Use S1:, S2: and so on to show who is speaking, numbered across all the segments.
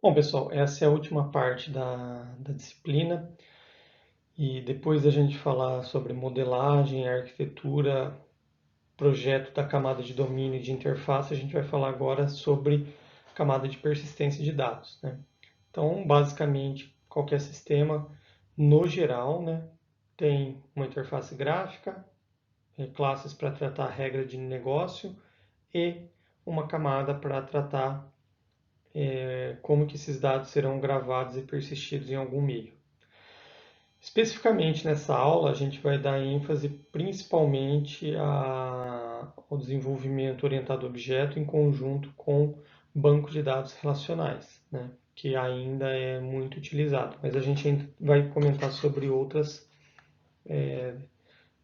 S1: Bom, pessoal, essa é a última parte da disciplina e depois da gente falar sobre modelagem, arquitetura, projeto da camada de domínio e de interface, a gente vai falar agora sobre camada de persistência de dados, né? Então, basicamente, qualquer sistema, no geral, né, tem uma interface gráfica, classes para tratar a regra de negócio e uma camada para tratar como que esses dados serão gravados e persistidos em algum meio. Especificamente nessa aula, a gente vai dar ênfase principalmente ao desenvolvimento orientado a objeto em conjunto com banco de dados relacionais, né, que ainda é muito utilizado, mas a gente ainda vai comentar sobre outras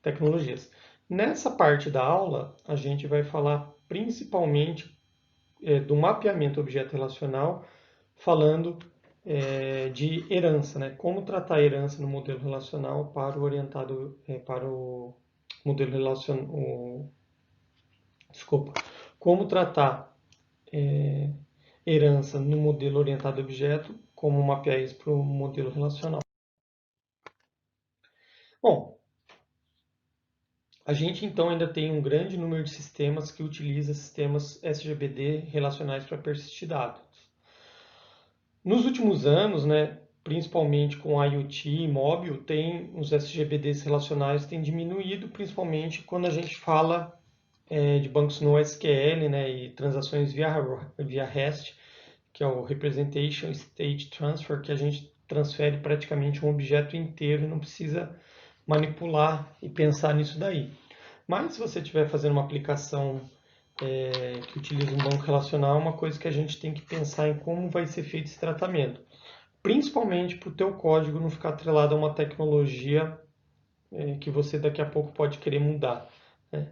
S1: tecnologias. Nessa parte da aula, a gente vai falar principalmente do mapeamento objeto relacional, falando de herança, né? Como tratar a herança no modelo relacional para o orientado para o modelo relacional, desculpa, como tratar herança no modelo orientado a objeto, como mapear isso para o modelo relacional. Bom, a gente então ainda tem um grande número de sistemas que utiliza sistemas SGBD relacionais para persistir dados. Nos últimos anos, né, principalmente com IoT e móvel, os SGBDs relacionais têm diminuído, principalmente quando a gente fala de bancos no SQL, né, e transações via REST, que é o Representation State Transfer, que a gente transfere praticamente um objeto inteiro e não precisa manipular e pensar nisso daí. Mas se você estiver fazendo uma aplicação que utiliza um banco relacional, é uma coisa que a gente tem que pensar em como vai ser feito esse tratamento. Principalmente para o teu código não ficar atrelado a uma tecnologia que você daqui a pouco pode querer mudar, né?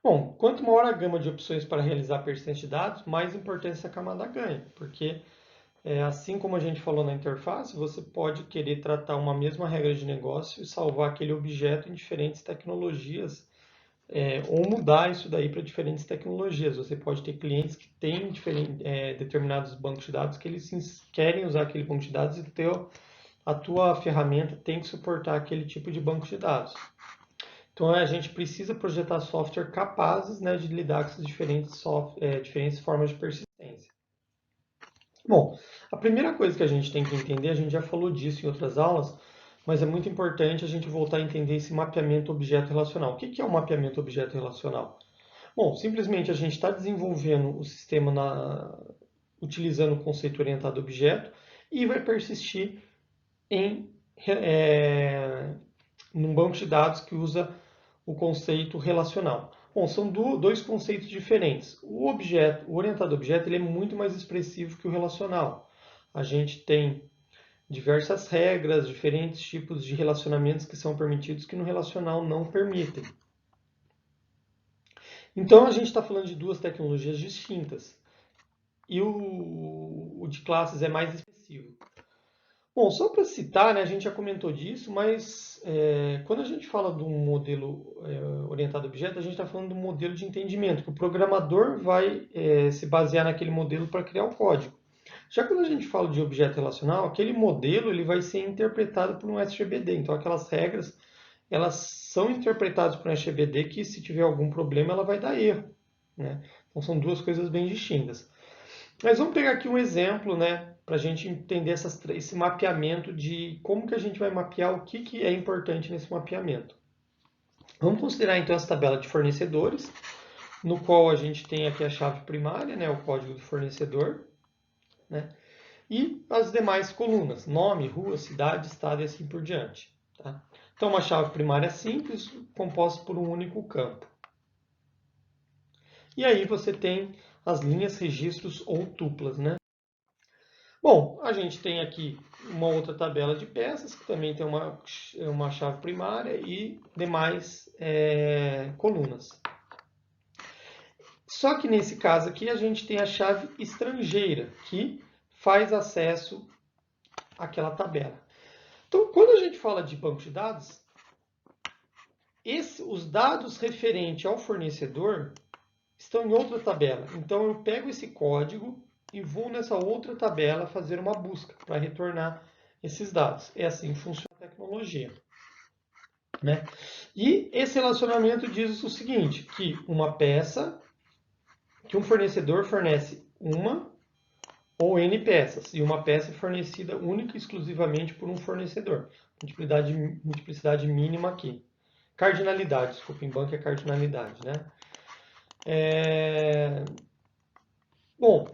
S1: Bom, quanto maior a gama de opções para realizar persistência de dados, mais importância a camada ganha, porque assim como a gente falou na interface, você pode querer tratar uma mesma regra de negócio e salvar aquele objeto em diferentes tecnologias, ou mudar isso daí para diferentes tecnologias. Você pode ter clientes que têm determinados bancos de dados que eles querem usar aquele banco de dados e a tua ferramenta tem que suportar aquele tipo de banco de dados. Então a gente precisa projetar software capazes, né, de lidar com essas diferentes formas de persistência. Bom, a primeira coisa que a gente tem que entender, a gente já falou disso em outras aulas, mas é muito importante a gente voltar a entender esse mapeamento objeto relacional. O que é o mapeamento objeto relacional? Bom, simplesmente a gente está desenvolvendo o sistema utilizando o conceito orientado a objeto e vai persistir em num banco de dados que usa o conceito relacional. Bom, são dois conceitos diferentes. O orientado a objeto, ele é muito mais expressivo que o relacional. A gente tem diversas regras, diferentes tipos de relacionamentos que são permitidos que no relacional não permitem. Então a gente está falando de duas tecnologias distintas. E o de classes é mais expressivo. Bom, só para citar, né, a gente já comentou disso, mas quando a gente fala de um modelo orientado a objeto, a gente está falando de um modelo de entendimento, que o programador vai se basear naquele modelo para criar o código. Já quando a gente fala de objeto relacional, aquele modelo ele vai ser interpretado por um SGBD. Então, aquelas regras elas são interpretadas por um SGBD que, se tiver algum problema, ela vai dar erro, né? Então, são duas coisas bem distintas. Mas vamos pegar aqui um exemplo, né, para a gente entender esse mapeamento de como que a gente vai mapear o que é importante nesse mapeamento. Vamos considerar então essa tabela de fornecedores, no qual a gente tem aqui a chave primária, né, o código do fornecedor, né, e as demais colunas, nome, rua, cidade, estado e assim por diante. Tá? Então, uma chave primária simples, composta por um único campo. E aí você tem as linhas, registros ou tuplas, né? Bom, a gente tem aqui uma outra tabela de peças, que também tem uma chave primária e demais colunas. Só que nesse caso aqui a gente tem a chave estrangeira, que faz acesso àquela tabela. Então, quando a gente fala de banco de dados, os dados referentes ao fornecedor, estão em outra tabela. Então eu pego esse código e vou nessa outra tabela fazer uma busca para retornar esses dados. É assim que funciona a tecnologia, né? E esse relacionamento diz o seguinte, que um fornecedor fornece uma ou N peças, e uma peça é fornecida única e exclusivamente por um fornecedor. Multiplicidade mínima aqui. Cardinalidade, desculpa, em banco é cardinalidade, né? Bom,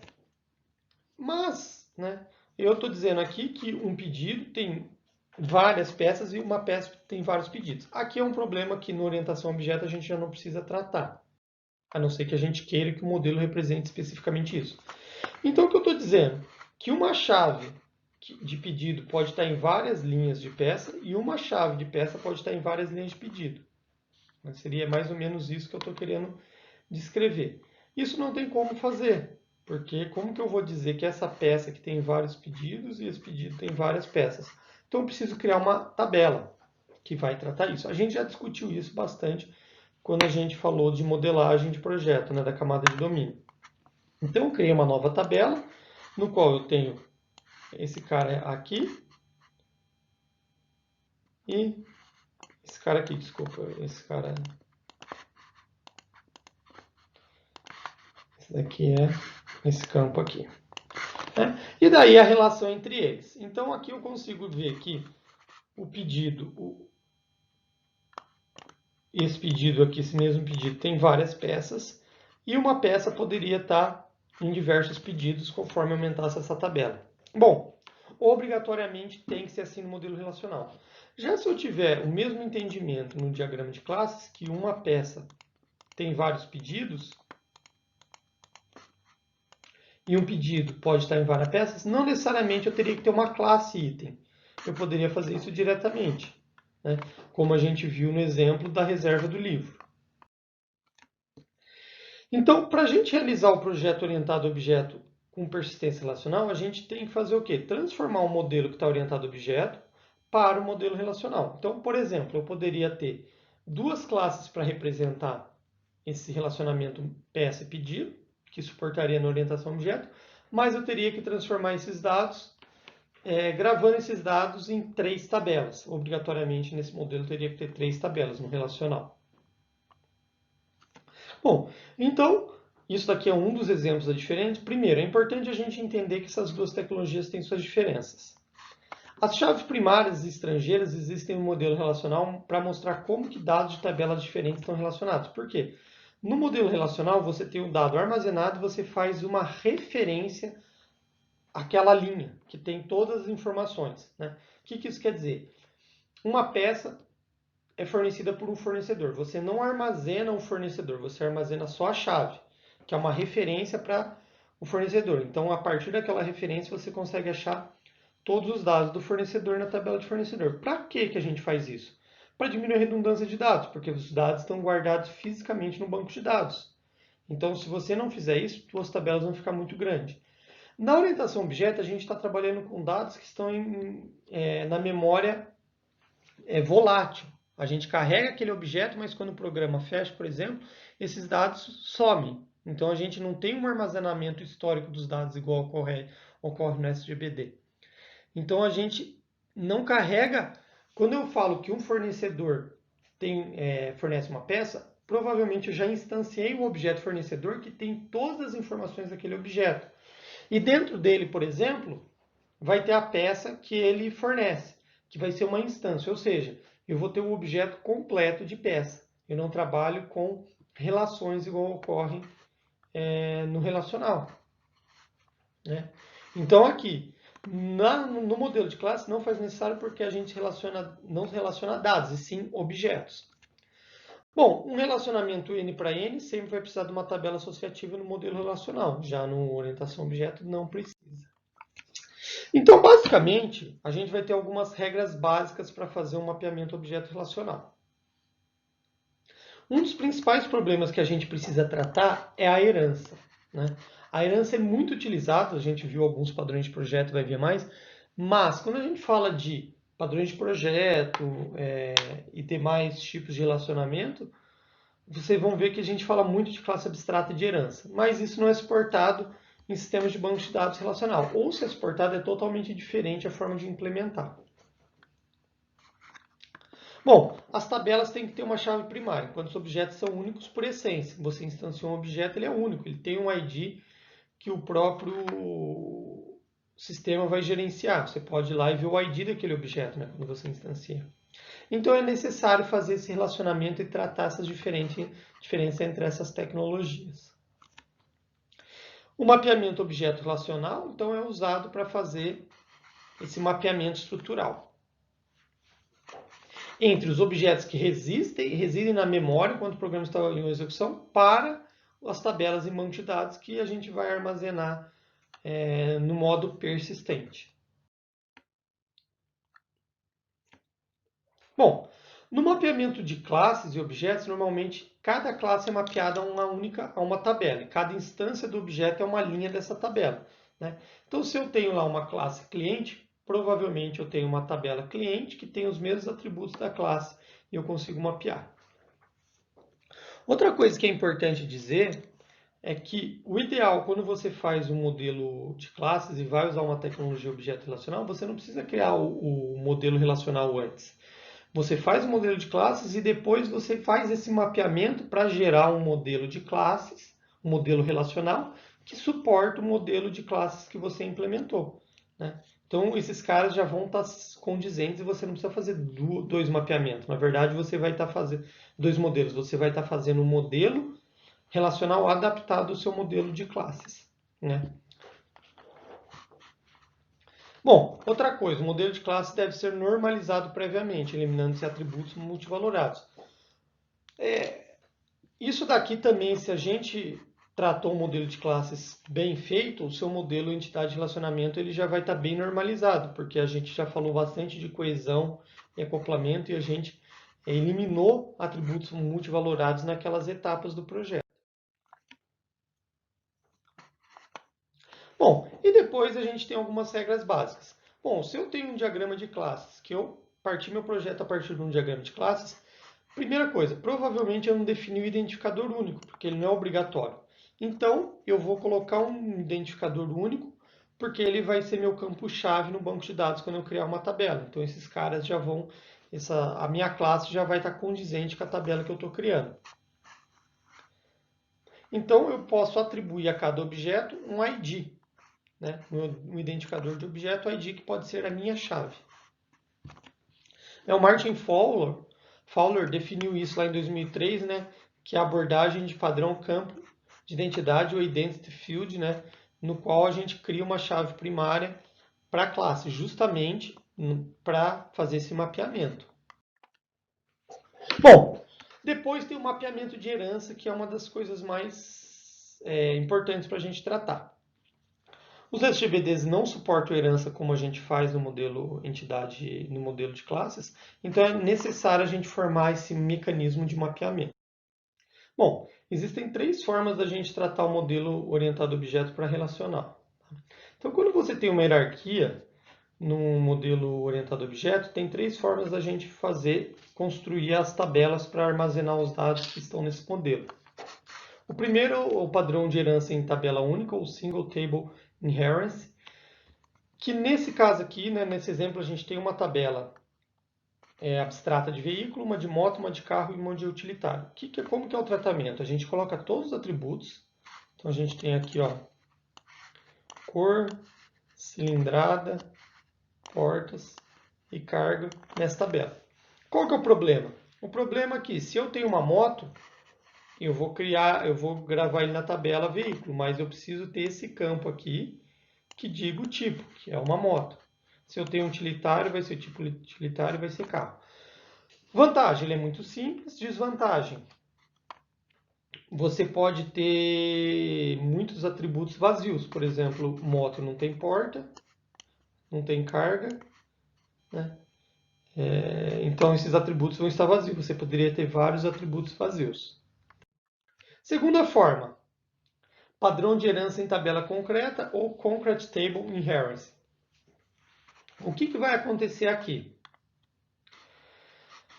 S1: mas, né, eu estou dizendo aqui que um pedido tem várias peças e uma peça tem vários pedidos. Aqui é um problema que na orientação a objeto a gente já não precisa tratar, a não ser que a gente queira que o modelo represente especificamente isso. Então, o que eu estou dizendo? Que uma chave de pedido pode estar em várias linhas de peça e uma chave de peça pode estar em várias linhas de pedido. Seria mais ou menos isso que eu estou querendo descrever. Isso não tem como fazer, porque como que eu vou dizer que essa peça aqui tem vários pedidos e esse pedido tem várias peças? Então eu preciso criar uma tabela que vai tratar isso. A gente já discutiu isso bastante quando a gente falou de modelagem de projeto, né, da camada de domínio. Então eu criei uma nova tabela, no qual eu tenho esse cara aqui e esse cara aqui, desculpa, esse cara... Esse daqui é esse campo aqui. Né? E daí a relação entre eles. Então aqui eu consigo ver que o pedido, esse pedido aqui, esse mesmo pedido, tem várias peças e uma peça poderia estar em diversos pedidos conforme aumentasse essa tabela. Bom, obrigatoriamente tem que ser assim no modelo relacional. Já se eu tiver o mesmo entendimento no diagrama de classes, que uma peça tem vários pedidos, e um pedido pode estar em várias peças, não necessariamente eu teria que ter uma classe item. Eu poderia fazer isso diretamente, né? Como a gente viu no exemplo da reserva do livro. Então, para a gente realizar o projeto orientado a objeto com persistência relacional, a gente tem que fazer o quê? Transformar o modelo que está orientado a objeto para o modelo relacional. Então, por exemplo, eu poderia ter duas classes para representar esse relacionamento peça e pedido, que suportaria na orientação a objeto, mas eu teria que transformar esses dados, gravando esses dados em 3 tabelas. Obrigatoriamente, nesse modelo, teria que ter 3 tabelas no relacional. Bom, então, isso daqui é um dos exemplos da diferença. Primeiro, é importante a gente entender que essas duas tecnologias têm suas diferenças. As chaves primárias e estrangeiras existem no modelo relacional para mostrar como que dados de tabelas diferentes estão relacionados. Por quê? No modelo relacional, você tem o dado armazenado e você faz uma referência àquela linha que tem todas as informações, né? O que isso quer dizer? Uma peça é fornecida por um fornecedor. Você não armazena o fornecedor, você armazena só a chave, que é uma referência para o fornecedor. Então, a partir daquela referência, você consegue achar todos os dados do fornecedor na tabela de fornecedor. Para que a gente faz isso? Para diminuir a redundância de dados, porque os dados estão guardados fisicamente no banco de dados. Então, se você não fizer isso, suas tabelas vão ficar muito grandes. Na orientação objeto, a gente está trabalhando com dados que estão na memória volátil. A gente carrega aquele objeto, mas quando o programa fecha, por exemplo, esses dados somem. Então, a gente não tem um armazenamento histórico dos dados igual ocorre no SGBD. Então, a gente não carrega... Quando eu falo que um fornecedor fornece uma peça, provavelmente eu já instanciei o objeto fornecedor que tem todas as informações daquele objeto. E dentro dele, por exemplo, vai ter a peça que ele fornece, que vai ser uma instância, ou seja, eu vou ter o objeto completo de peça. Eu não trabalho com relações igual ocorrem no relacional. Né? Então aqui, no modelo de classe não faz necessário porque a gente não relaciona dados, e sim objetos. Bom, um relacionamento N para N sempre vai precisar de uma tabela associativa no modelo relacional. Já no orientação objeto não precisa. Então, basicamente, a gente vai ter algumas regras básicas para fazer um mapeamento objeto relacional. Um dos principais problemas que a gente precisa tratar é a herança. Né? A herança é muito utilizada, a gente viu alguns padrões de projeto, vai ver mais, mas quando a gente fala de padrões de projeto e demais tipos de relacionamento, vocês vão ver que a gente fala muito de classe abstrata e de herança, mas isso não é suportado em sistemas de banco de dados relacional. Ou se é suportado, é totalmente diferente a forma de implementar. Bom, as tabelas têm que ter uma chave primária, enquanto os objetos são únicos por essência. Você instanciou um objeto, ele é único, ele tem um ID que o próprio sistema vai gerenciar. Você pode ir lá e ver o ID daquele objeto, né, quando você instancia. Então é necessário fazer esse relacionamento e tratar essas diferenças entre essas tecnologias. O mapeamento objeto relacional, então, é usado para fazer esse mapeamento estrutural entre os objetos que residem na memória enquanto o programa está em execução para as tabelas em banco de dados que a gente vai armazenar no modo persistente. Bom, no mapeamento de classes e objetos, normalmente cada classe é mapeada a uma tabela. E cada instância do objeto é uma linha dessa tabela, né? Então, se eu tenho lá uma classe cliente, provavelmente eu tenho uma tabela cliente que tem os mesmos atributos da classe e eu consigo mapear. Outra coisa que é importante dizer é que o ideal, quando você faz um modelo de classes e vai usar uma tecnologia objeto relacional, você não precisa criar o modelo relacional antes. Você faz o modelo de classes e depois você faz esse mapeamento para gerar um modelo de classes, um modelo relacional, que suporta o modelo de classes que você implementou, né? Então, esses caras já vão estar condizentes e você não precisa fazer dois mapeamentos. Na verdade, você vai estar fazendo dois modelos. Você vai estar fazendo um modelo relacional adaptado ao seu modelo de classes, né? Bom, outra coisa, o modelo de classe deve ser normalizado previamente, eliminando-se atributos multivalorados. Isso daqui também, se a gente tratou um modelo de classes bem feito, o seu modelo entidade de relacionamento ele já vai estar bem normalizado, porque a gente já falou bastante de coesão e acoplamento e a gente eliminou atributos multivalorados naquelas etapas do projeto. Bom, e depois a gente tem algumas regras básicas. Bom, se eu tenho um diagrama de classes, que eu parti meu projeto a partir de um diagrama de classes, primeira coisa, provavelmente eu não defini o identificador único, porque ele não é obrigatório. Então, eu vou colocar um identificador único, porque ele vai ser meu campo-chave no banco de dados quando eu criar uma tabela. Então, esses caras já vão, a minha classe já vai estar condizente com a tabela que eu estou criando. Então, eu posso atribuir a cada objeto um ID, né? Um identificador de objeto ID que pode ser a minha chave. O Martin Fowler definiu isso lá em 2003, né? Que é a abordagem de padrão campo de identidade, ou Identity Field, né? No qual a gente cria uma chave primária para a classe, justamente para fazer esse mapeamento. Bom, depois tem o mapeamento de herança, que é uma das coisas mais importantes para a gente tratar. Os SGBDs não suportam herança como a gente faz no modelo entidade, no modelo de classes, então é necessário a gente formar esse mecanismo de mapeamento. Bom, existem três formas da gente tratar o modelo orientado a objeto para relacional. Então, quando você tem uma hierarquia no modelo orientado a objeto, tem três formas da gente construir as tabelas para armazenar os dados que estão nesse modelo. O primeiro é o padrão de herança em tabela única, ou Single Table Inheritance, que nesse caso aqui, né, nesse exemplo, a gente tem uma tabela abstrata de veículo, uma de moto, uma de carro e uma de utilitário. Como que é o tratamento? A gente coloca todos os atributos. Então a gente tem aqui, ó, cor, cilindrada, portas e carga nessa tabela. Qual que é o problema? O problema é que se eu tenho uma moto, eu vou gravar ele na tabela veículo, mas eu preciso ter esse campo aqui que diga o tipo, que é uma moto. Se eu tenho um utilitário, vai ser tipo utilitário, vai ser carro. Vantagem, ele é muito simples. Desvantagem, você pode ter muitos atributos vazios. Por exemplo, moto não tem porta, não tem carga, né? Então esses atributos vão estar vazios. Você poderia ter vários atributos vazios. Segunda forma, padrão de herança em tabela concreta ou Concrete Table Inheritance. O que vai acontecer aqui?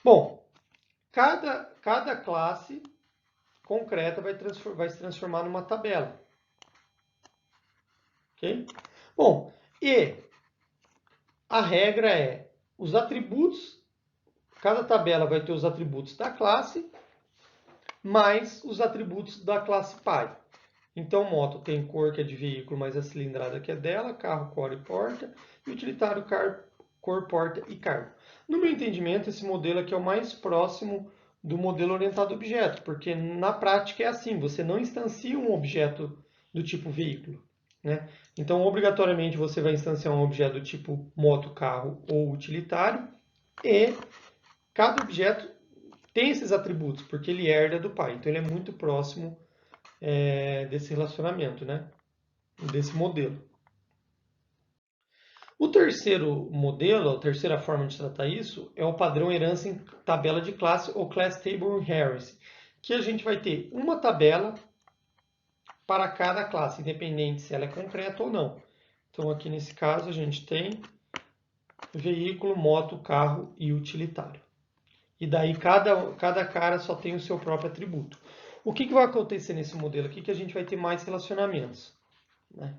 S1: Bom, cada classe concreta vai se transformar numa tabela. Ok? Bom, e a regra é os atributos, cada tabela vai ter os atributos da classe, mais os atributos da classe pai. Então, moto tem cor, que é de veículo, mais a cilindrada, que é dela, carro, cor e porta, e utilitário, cor, porta e cargo. No meu entendimento, esse modelo aqui é o mais próximo do modelo orientado a objeto, porque na prática é assim, você não instancia um objeto do tipo veículo, né? Então, obrigatoriamente, você vai instanciar um objeto do tipo moto, carro ou utilitário, e cada objeto tem esses atributos, porque ele herda do pai. Então, ele é muito próximo desse relacionamento, né? Desse modelo. O terceiro modelo, a terceira forma de tratar isso, é o padrão herança em tabela de classe ou Class Table Inheritance, que a gente vai ter uma tabela para cada classe, independente se ela é concreta ou não. Então, aqui nesse caso, a gente tem veículo, moto, carro e utilitário. E daí cada cara só tem o seu próprio atributo. O que vai acontecer nesse modelo aqui? Que a gente vai ter mais relacionamentos, né?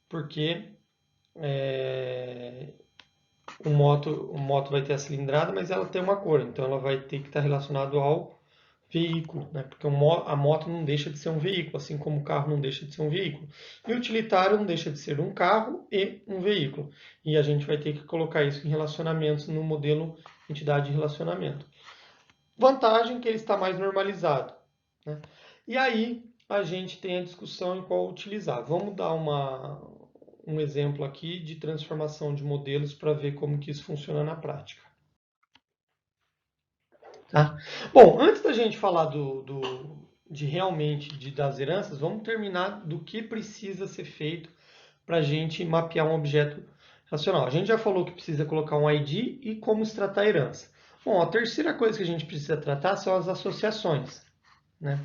S1: Porque o moto vai ter a cilindrada, mas ela tem uma cor, então ela vai ter que estar relacionado ao veículo, né? Porque a moto não deixa de ser um veículo, assim como o carro não deixa de ser um veículo. E o utilitário não deixa de ser um carro e um veículo. E a gente vai ter que colocar isso em relacionamentos no modelo entidade de relacionamento. Vantagem que ele está mais normalizado, né? E aí a gente tem a discussão em qual utilizar. Vamos dar um exemplo aqui de transformação de modelos para ver como que isso funciona na prática. Tá? Bom, antes da gente falar das heranças, vamos terminar do que precisa ser feito para a gente mapear um objeto racional. A gente já falou que precisa colocar um ID e como se tratar a herança. Bom, a terceira coisa que a gente precisa tratar são as associações, né?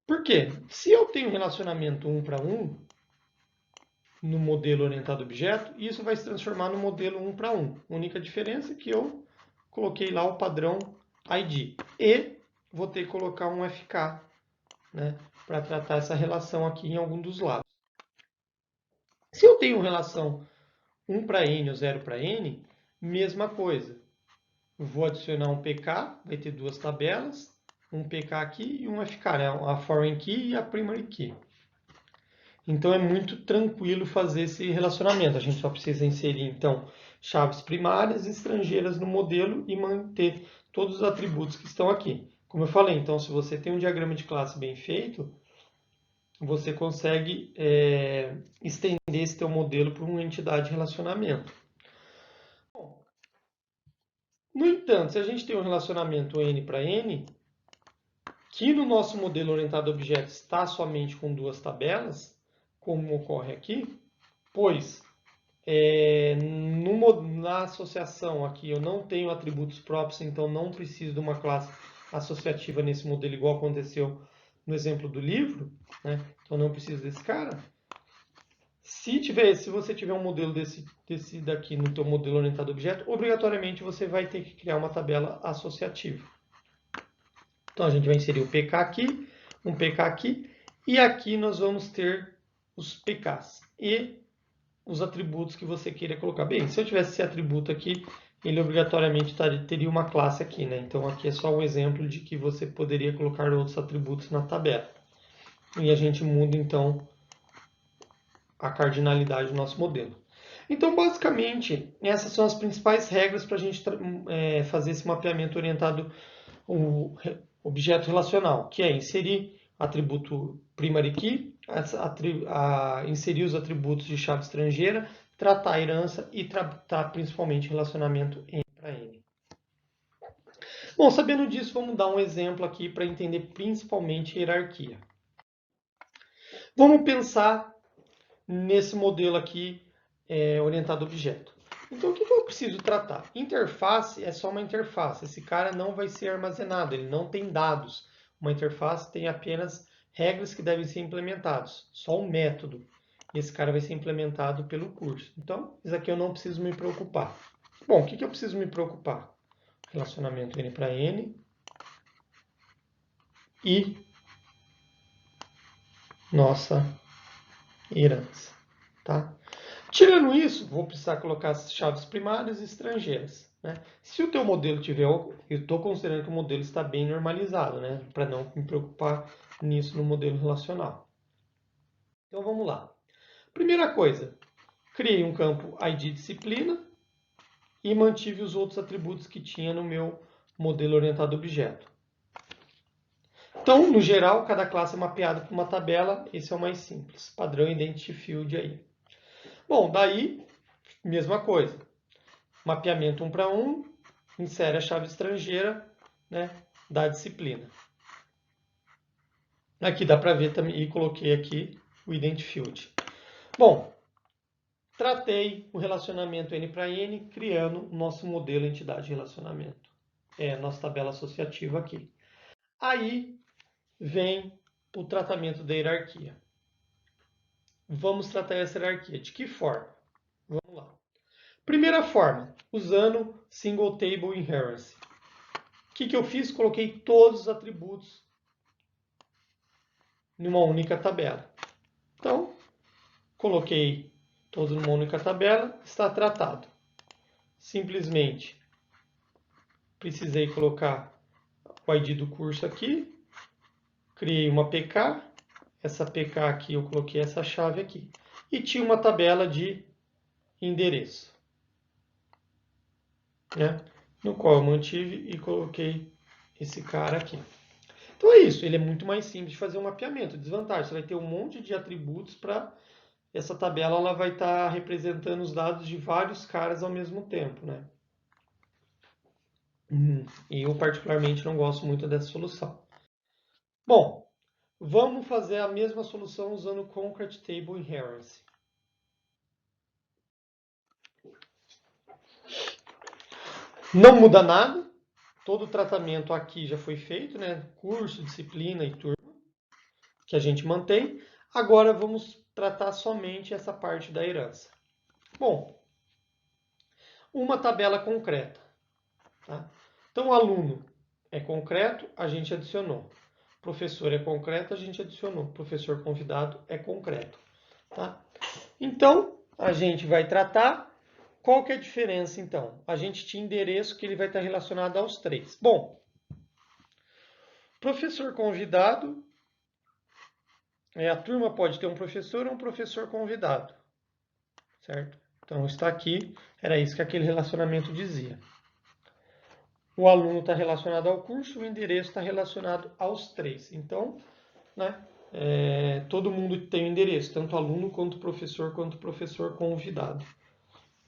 S1: Por quê? Se eu tenho relacionamento 1 para 1 no modelo orientado a objeto, isso vai se transformar no modelo 1 para 1. A única diferença é que eu coloquei lá o padrão ID. E vou ter que colocar um FK, né, para tratar essa relação aqui em algum dos lados. Se eu tenho relação 1 para N ou 0 para N, mesma coisa. Eu vou adicionar um PK, vai ter duas tabelas, um PK aqui e um FK, né, a foreign key e a primary key. Então é muito tranquilo fazer esse relacionamento. A gente só precisa inserir, então, chaves primárias e estrangeiras no modelo e manter todos os atributos que estão aqui. Como eu falei, então, se você tem um diagrama de classe bem feito, você consegue estender esse teu modelo para uma entidade de relacionamento. No entanto, se a gente tem um relacionamento N para N, que no nosso modelo orientado a objetos está somente com duas tabelas, como ocorre aqui, pois na associação aqui eu não tenho atributos próprios, então não preciso de uma classe associativa nesse modelo, igual aconteceu no exemplo do livro, né? Então não preciso desse cara. Se você tiver um modelo desse daqui no teu modelo orientado a objeto, obrigatoriamente você vai ter que criar uma tabela associativa. Então a gente vai inserir o PK aqui, um PK aqui, e aqui nós vamos ter os PKs e os atributos que você queira colocar. Bem, se eu tivesse esse atributo aqui, ele obrigatoriamente teria uma classe aqui, né? Então aqui é só um exemplo de que você poderia colocar outros atributos na tabela. E a gente muda então a cardinalidade do nosso modelo. Então, basicamente, essas são as principais regras para a gente fazer esse mapeamento orientado ao objeto relacional, que é inserir atributo primary key, inserir os atributos de chave estrangeira, tratar a herança e tratar principalmente relacionamento N para N. Bom, sabendo disso, vamos dar um exemplo aqui para entender principalmente hierarquia. Vamos pensar nesse modelo aqui orientado a objeto. Então, o que eu preciso tratar? Interface é só uma interface. Esse cara não vai ser armazenado, ele não tem dados. Uma interface tem apenas regras que devem ser implementadas, só um método. Esse cara vai ser implementado pelo curso. Então, isso aqui eu não preciso me preocupar. Bom, o que eu preciso me preocupar? Relacionamento N para N. e nossa herança. Tá? Tirando isso, vou precisar colocar as chaves primárias e estrangeiras. Né? Se o teu modelo tiver, eu estou considerando que o modelo está bem normalizado, né? Para não me preocupar nisso no modelo relacional. Então vamos lá. Primeira coisa, criei um campo ID disciplina e mantive os outros atributos que tinha no meu modelo orientado a objeto. Então, no geral, cada classe é mapeada por uma tabela, esse é o mais simples, padrão Identity Field aí. Bom, daí, mesma coisa, mapeamento 1 para 1, insere a chave estrangeira, né, da disciplina. Aqui dá para ver também, e coloquei aqui o Identity Field. Bom, tratei o relacionamento N para N, criando o nosso modelo entidade de relacionamento. É a nossa tabela associativa aqui. Aí vem o tratamento da hierarquia. Vamos tratar essa hierarquia. De que forma? Vamos lá. Primeira forma, usando Single Table Inheritance. O que eu fiz? Coloquei todos os atributos numa única tabela. Então, coloquei todos numa única tabela, está tratado. Simplesmente precisei colocar o ID do curso aqui, criei uma PK, essa PK aqui eu coloquei essa chave aqui. E tinha uma tabela de endereço, né? No qual eu mantive e coloquei esse cara aqui. Então é isso, ele é muito mais simples de fazer um mapeamento. Desvantagem, você vai ter um monte de atributos para essa tabela, ela vai estar representando os dados de vários caras ao mesmo tempo, né? E eu particularmente não gosto muito dessa solução. Bom, vamos fazer a mesma solução usando Concrete Table Inheritance. Não muda nada, todo o tratamento aqui já foi feito, né? Curso, disciplina e turma, que a gente mantém. Agora vamos tratar somente essa parte da herança. Bom, uma tabela concreta. Tá? Então, aluno é concreto, a gente adicionou. Professor é concreto, a gente adicionou. Professor convidado é concreto. Tá? Então, a gente vai tratar. Qual que é a diferença, então? A gente tinha endereço que ele vai estar relacionado aos três. Bom, professor convidado, a turma pode ter um professor ou um professor convidado. Certo? Então, está aqui, era isso que aquele relacionamento dizia. O aluno está relacionado ao curso, o endereço está relacionado aos três. Então, né, todo mundo tem o endereço, tanto aluno quanto professor convidado.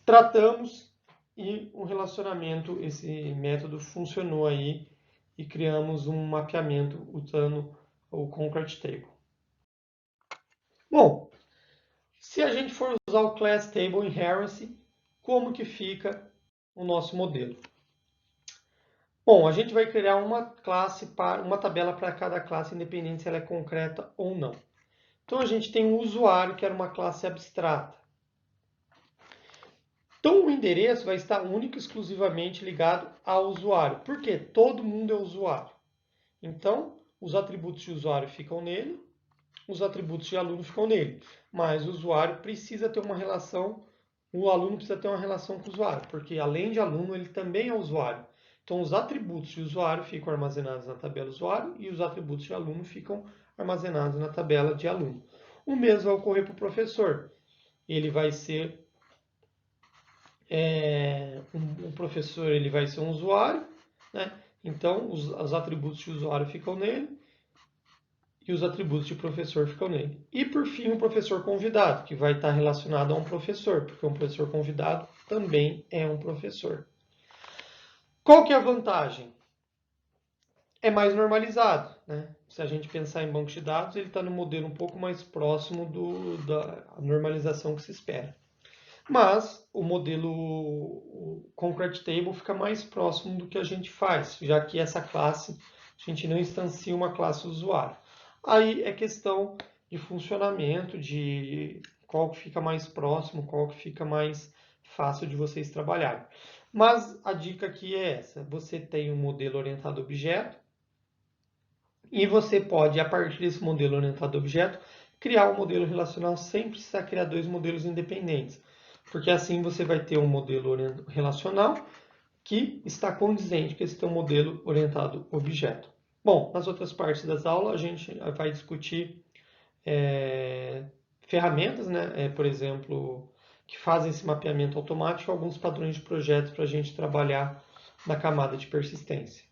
S1: Tratamos e o relacionamento, esse método funcionou aí e criamos um mapeamento usando o Concrete Table. Bom, se a gente for usar o Class Table Inheritance, como que fica o nosso modelo? Bom, a gente vai criar uma classe uma tabela para cada classe, independente se ela é concreta ou não. Então a gente tem um usuário, que era uma classe abstrata. Então o endereço vai estar único e exclusivamente ligado ao usuário. Por quê? Todo mundo é usuário. Então, os atributos de usuário ficam nele, os atributos de aluno ficam nele. Mas o usuário precisa ter uma relação, o aluno precisa ter uma relação com o usuário, porque além de aluno, ele também é usuário. Então, os atributos de usuário ficam armazenados na tabela usuário e os atributos de aluno ficam armazenados na tabela de aluno. O mesmo vai ocorrer para o professor. Ele vai ser um professor, ele vai ser um usuário, né? Então, os atributos de usuário ficam nele e os atributos de professor ficam nele. E, por fim, o professor convidado, que vai estar relacionado a um professor, porque um professor convidado também é um professor. Qual que é a vantagem? É mais normalizado, né? Se a gente pensar em banco de dados, ele está no modelo um pouco mais próximo da normalização que se espera. Mas o modelo Concrete Table fica mais próximo do que a gente faz, já que essa classe, a gente não instancia uma classe usuário. Aí é questão de funcionamento, de qual que fica mais próximo, qual que fica mais fácil de vocês trabalharem. Mas a dica aqui é essa, você tem um modelo orientado a objeto, E você pode, a partir desse modelo orientado a objeto, criar um modelo relacional sem precisar criar dois modelos independentes. Porque assim você vai ter um modelo relacional que está condizente com esse teu modelo orientado a objeto. Bom, nas outras partes das aulas a gente vai discutir ferramentas, né? Por exemplo, que fazem esse mapeamento automático, alguns padrões de projetos para a gente trabalhar na camada de persistência.